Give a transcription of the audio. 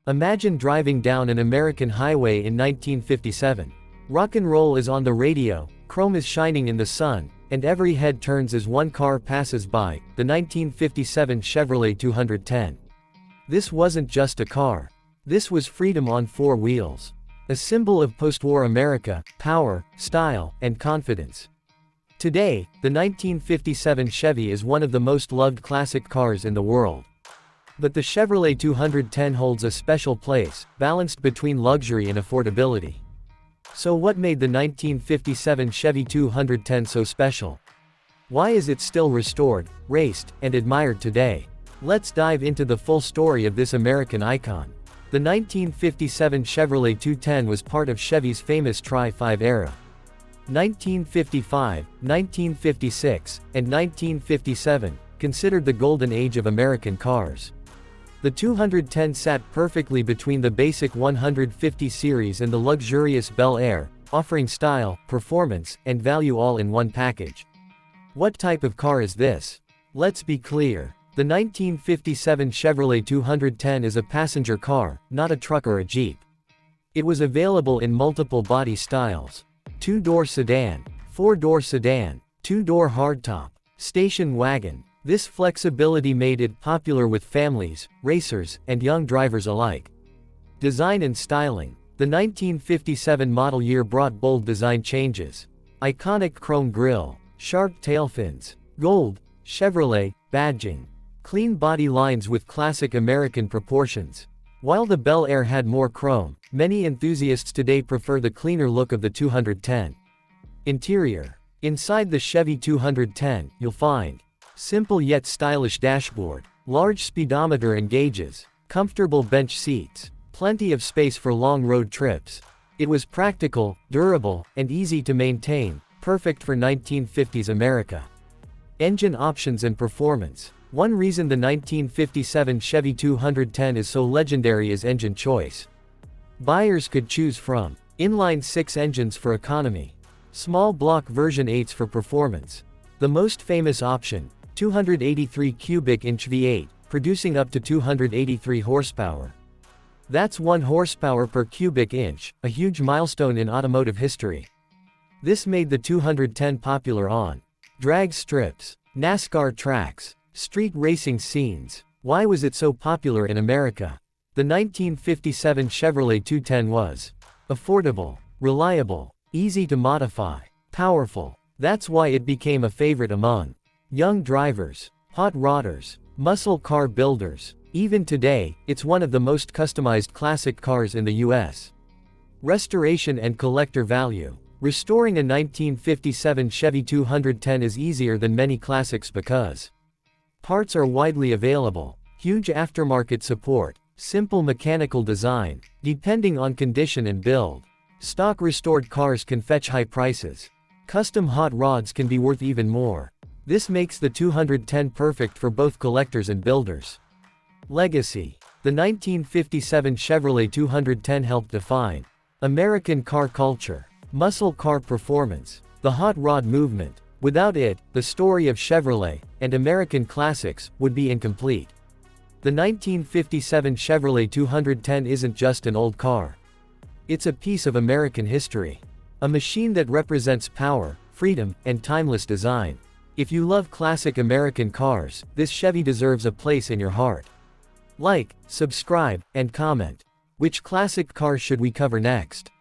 Imagine driving down an American highway in 1957. Rock and roll is on the radio, chrome is shining in the sun, and every head turns as one car passes by, the 1957 Chevrolet 210. This wasn't just a car. This was freedom on four wheels. A symbol of post-war America, power, style, and confidence. Today, the 1957 Chevy is one of the most loved classic cars in the world. But the Chevrolet 210 holds a special place, balanced between luxury and affordability. So what made the 1957 Chevy 210 so special? Why is it still restored, raced, and admired today? Let's dive into the full story of this American icon. The 1957 Chevrolet 210 was part of Chevy's famous Tri-5 era. 1955, 1956, and 1957, considered the golden age of American cars. The 210 sat perfectly between the basic 150 series and the luxurious Bel Air, offering style, performance, and value all in one package. What type of car is this? Let's be clear. The 1957 Chevrolet 210 is a passenger car, not a truck or a Jeep. It was available in multiple body styles. Two-door sedan, four-door sedan, two-door hardtop, station wagon. This flexibility made it popular with families, racers, and young drivers alike. Design and styling. The 1957 model year brought bold design changes. Iconic chrome grille, sharp tail fins, gold, Chevrolet, badging. Clean body lines with classic American proportions. While the Bel Air had more chrome, many enthusiasts today prefer the cleaner look of the 210. Interior. Inside the Chevy 210, you'll find simple yet stylish dashboard, large speedometer and gauges, comfortable bench seats, plenty of space for long road trips. It was practical, durable, and easy to maintain, perfect for 1950s America. Engine options and performance. One reason the 1957 Chevy 210 is so legendary is engine choice. Buyers could choose from inline-6 engines for economy, small block version 8s for performance. The most famous option, 283 cubic inch V8, producing up to 283 horsepower. That's 1 horsepower per cubic inch, a huge milestone in automotive history. This made the 210 popular on drag strips, NASCAR tracks, street racing scenes. Why was it so popular in America? The 1957 Chevrolet 210 was affordable, reliable, easy to modify, powerful. That's why it became a favorite among young drivers, hot rodders, muscle car builders. Even today, it's one of the most customized classic cars in the US. Restoration and collector value. Restoring a 1957 Chevy 210 is easier than many classics because parts are widely available, huge aftermarket support, simple mechanical design, depending on condition and build. Stock restored cars can fetch high prices. Custom hot rods can be worth even more. This makes the 210 perfect for both collectors and builders. Legacy. The 1957 Chevrolet 210 helped define American car culture, muscle car performance, the hot rod movement. Without it, the story of Chevrolet and American classics would be incomplete. The 1957 Chevrolet 210 isn't just an old car. It's a piece of American history. A machine that represents power, freedom, and timeless design. If you love classic American cars, this Chevy deserves a place in your heart. Like, subscribe, and comment. Which classic car should we cover next?